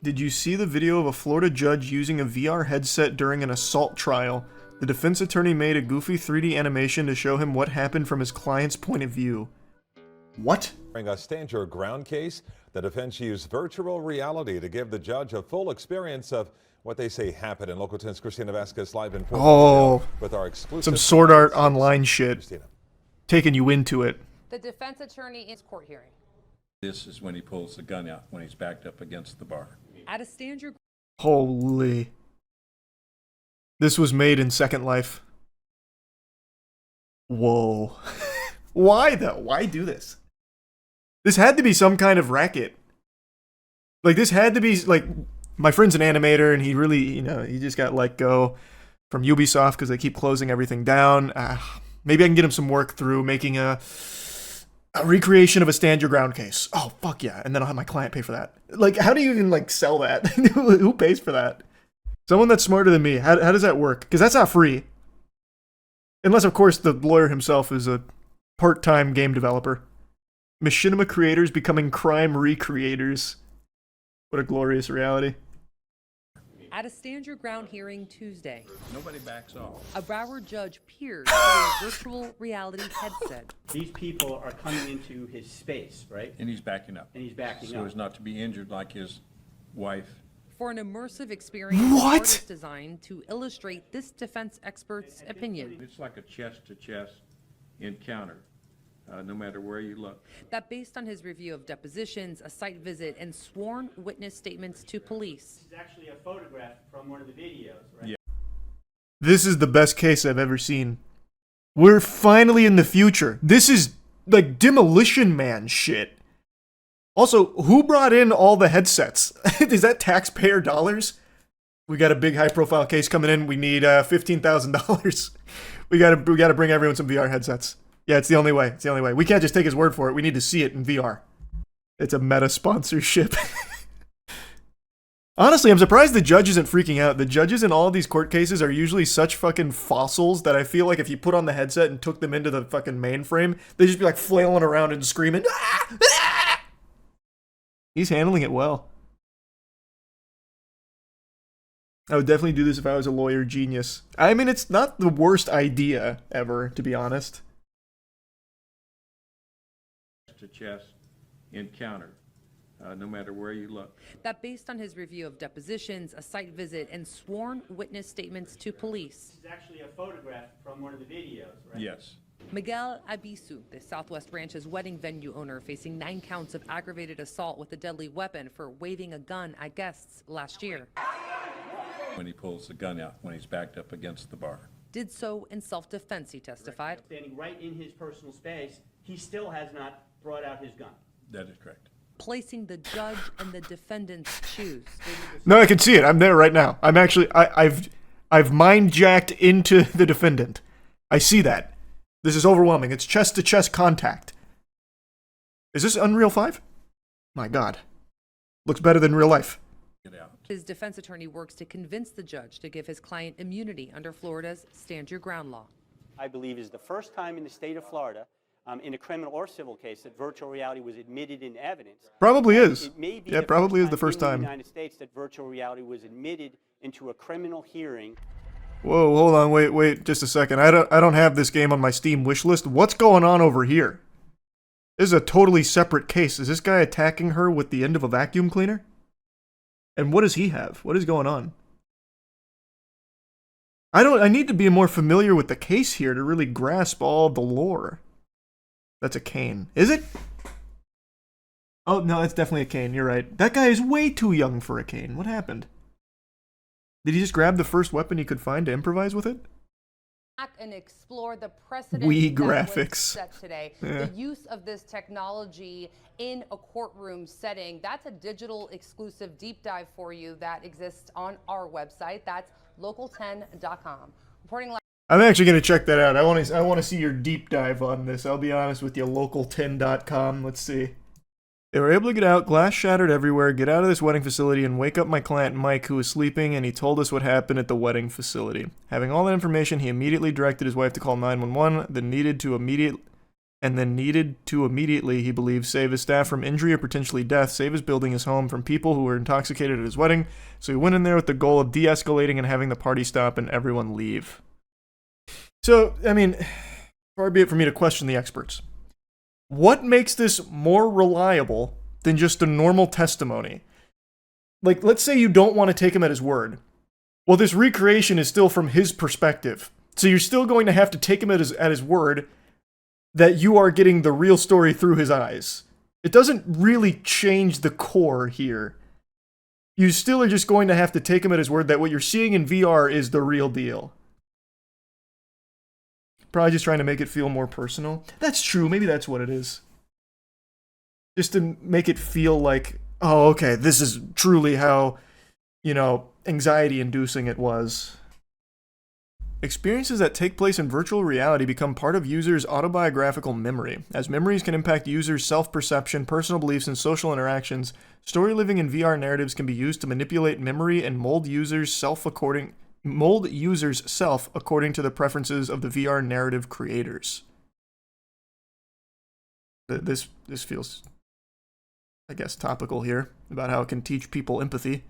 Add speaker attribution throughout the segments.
Speaker 1: Did you see the video of a Florida judge using a VR headset during an assault trial? The defense attorney made a goofy 3D animation to show him what happened from his client's point of view. What?
Speaker 2: During a stand your ground case, the defense used virtual reality to give the judge a full experience of what they say happened. In Local 10's Christina Vasquez live in Fort Lauderdale with our exclusive
Speaker 1: some Sword Art Online shit.
Speaker 2: Christina.
Speaker 1: Taking you into it.
Speaker 3: The defense attorney in court hearing.
Speaker 4: This is when he pulls the gun out, when he's backed up against the bar.
Speaker 3: At a stand your
Speaker 1: Holy. This was made in Second Life. Whoa. Why though? Why do this? This had to be some kind of racket. Like, this had to be, like, my friend's an animator and he really, you know, he just got let go from Ubisoft because they keep closing everything down. Maybe I can get him some work through making a recreation of a stand your ground case. Oh, fuck yeah. And then I'll have my client pay for that. Like, how do you even, like, sell that? Who pays for that? Someone that's smarter than me. How does that work? Because that's not free. Unless, of course, the lawyer himself is a part-time game developer. Machinima creators becoming crime recreators. What a glorious reality.
Speaker 3: At a stand your ground hearing Tuesday,
Speaker 4: Nobody backs off.
Speaker 3: a Broward judge peers through a virtual reality headset.
Speaker 5: These people are coming into his space, right?
Speaker 4: And he's backing up.
Speaker 5: And he's backing
Speaker 4: So
Speaker 5: up.
Speaker 4: as not to be injured like his wife.
Speaker 3: For an immersive experience,
Speaker 1: What?
Speaker 3: the art is designed to illustrate this defense expert's opinion.
Speaker 4: It's like a chest-to-chest encounter, no matter where you look.
Speaker 3: That based on his review of depositions, a site visit, and sworn witness statements to police.
Speaker 5: This is actually a photograph from one of the videos, right?
Speaker 4: Yeah.
Speaker 1: This is the best case I've ever seen. We're finally in the future. This is like Demolition Man shit. Also, who brought in all the headsets? Is that taxpayer dollars? We got a big high-profile case coming in. We need $15,000. We gotta bring everyone some VR headsets. Yeah, it's the only way. It's the only way. We can't just take his word for it. We need to see it in VR. It's a meta sponsorship. Honestly, I'm surprised the judge isn't freaking out. The judges in all of these court cases are usually such fucking fossils that I feel like if you put on the headset and took them into the fucking mainframe, they'd just be like flailing around and screaming. Ah! Ah! He's handling it well. I would definitely do this if I was a lawyer genius. I mean, it's not the worst idea ever, to be honest.
Speaker 4: Chest-to-chest encounter, no matter where you look.
Speaker 3: That based on his review of depositions, a site visit, and sworn witness statements to police.
Speaker 5: This is actually a photograph from one of the videos, right?
Speaker 4: Yes.
Speaker 3: Miguel Abisu, the Southwest Ranch's wedding venue owner, facing 9 counts of aggravated assault with a deadly weapon for waving a gun at guests last year.
Speaker 4: When he pulls the gun out, when he's backed up against the bar.
Speaker 3: Did so in self-defense, he testified.
Speaker 5: Standing right in his personal space, he still has not brought out his gun.
Speaker 4: That is correct.
Speaker 3: Placing the judge in the defendant's shoes.
Speaker 1: No, I can see it. I'm there right now. I'm actually, I've mind jacked into the defendant. I see that. This is overwhelming. It's chest-to-chest contact. Is this Unreal 5? My God. Looks better than real life.
Speaker 4: Get out.
Speaker 3: His defense attorney works to convince the judge to give his client immunity under Florida's Stand Your Ground law.
Speaker 5: I believe is the first time in the state of Florida, in a criminal or civil case, that virtual reality was admitted in evidence.
Speaker 1: Probably is.
Speaker 5: It may be
Speaker 1: Yeah,
Speaker 5: the
Speaker 1: probably is
Speaker 5: first
Speaker 1: the first
Speaker 5: in
Speaker 1: time.
Speaker 5: the United States that virtual reality was admitted into a criminal hearing.
Speaker 1: Whoa, hold on, wait, just a second. I don't have this game on my Steam wish list. What's going on over here? This is a totally separate case. Is this guy attacking her with the end of a vacuum cleaner? And what does he have? What is going on? I need to be more familiar with the case here to really grasp all of the lore. That's a cane. Is it? Oh, no, it's definitely a cane. You're right. That guy is way too young for a cane. What happened? Did he just grab the first weapon he could find to improvise with it?
Speaker 3: And explore the precedent
Speaker 1: Wii
Speaker 3: that was
Speaker 1: graphics.
Speaker 3: set today.
Speaker 1: Yeah.
Speaker 3: The use of this technology in a courtroom setting. That's a digital exclusive deep dive for you that exists on our website. That's local10.com. Reporting live.
Speaker 1: I'm actually going to check that out. I want to see your deep dive on this. I'll be honest with you. Local10.com. Let's see. They were able to get out, glass shattered everywhere, get out of this wedding facility, and wake up my client Mike, who was sleeping, and he told us what happened at the wedding facility. Having all that information, he immediately directed his wife to call 911, then needed to and then needed to immediately, he believes, save his staff from injury or potentially death, save his building, his home from people who were intoxicated at his wedding. So he went in there with the goal of de-escalating and having the party stop and everyone leave. So, I mean, far be it for me to question the experts. What makes this more reliable than just a normal testimony? Like, let's say you don't want to take him at his word. Well, this recreation is still from his perspective. So you're still going to have to take him at his word that you are getting the real story through his eyes. It doesn't really change the core here. You still are just going to have to take him at his word that what you're seeing in VR is the real deal. Probably just trying to make it feel more personal. That's true. Maybe that's what it is. Just to make it feel like, oh, okay, this is truly how, anxiety-inducing it was. Experiences that take place in virtual reality become part of users' autobiographical memory. As memories can impact users' self-perception, personal beliefs, and social interactions, story living in VR narratives can be used to manipulate memory and mold users' self according to the preferences of the VR narrative creators. This feels, I guess, topical here, about how it can teach people empathy.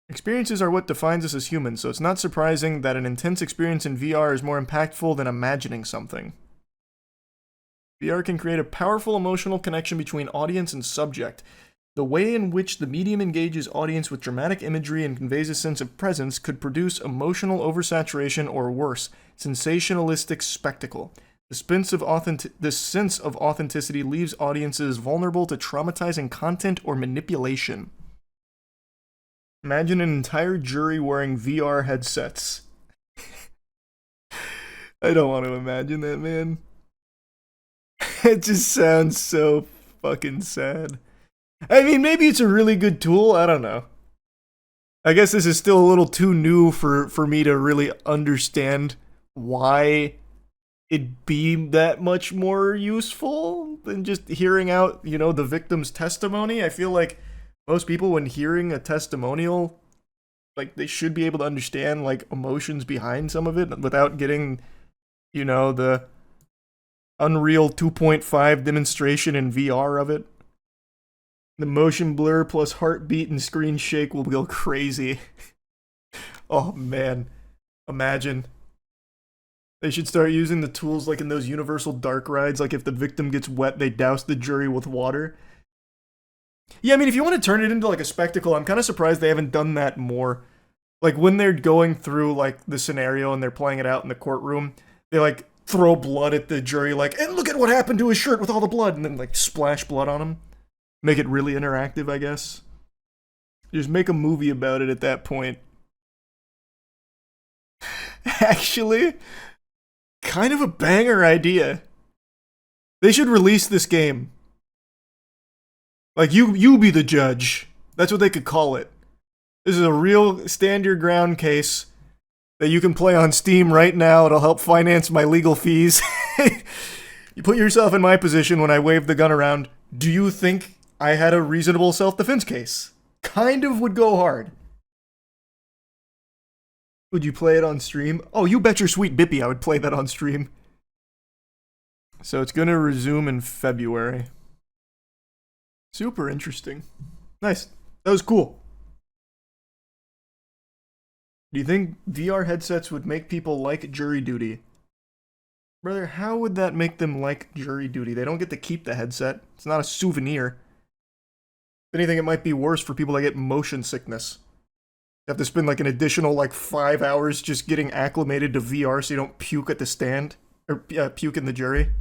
Speaker 1: Experiences are what defines us as humans, so it's not surprising that an intense experience in VR is more impactful than imagining something. VR can create a powerful emotional connection between audience and subject. The way in which the medium engages audience with dramatic imagery and conveys a sense of presence could produce emotional oversaturation or worse, sensationalistic spectacle. This sense of authenticity leaves audiences vulnerable to traumatizing content or manipulation. Imagine an entire jury wearing VR headsets. I don't want to imagine that, man. It just sounds so fucking sad. I mean, maybe it's a really good tool. I don't know. I guess this is still a little too new for me to really understand why it'd be that much more useful than just hearing out, the victim's testimony. I feel like most people, when hearing a testimonial, like, they should be able to understand, like, emotions behind some of it without getting, the Unreal 2.5 demonstration in VR of it. The motion blur plus heartbeat and screen shake will go crazy. Oh, man. Imagine. They should start using the tools like in those Universal Dark rides, like if the victim gets wet, they douse the jury with water. Yeah, I mean, if you want to turn it into, like, a spectacle, I'm kind of surprised they haven't done that more. Like, when they're going through, like, the scenario and they're playing it out in the courtroom, they, like, throw blood at the jury, like, and look at what happened to his shirt with all the blood, and then, like, splash blood on him. Make it really interactive, I guess. Just make a movie about it at that point. Actually, kind of a banger idea. They should release this game. Like, you be the judge. That's what they could call it. This is a real stand your ground case that you can play on Steam right now. It'll help finance my legal fees. You put yourself in my position when I wave the gun around. Do you think I had a reasonable self-defense case? Kind of would go hard. Would you play it on stream? Oh, you bet your sweet bippy I would play that on stream. So it's going to resume in February. Super interesting. Nice. That was cool. Do you think VR headsets would make people like jury duty? Brother, how would that make them like jury duty? They don't get to keep the headset. It's not a souvenir. If anything, it might be worse for people that get motion sickness. You have to spend like an additional like 5 hours just getting acclimated to VR so you don't puke at the stand. Or puke in the jury.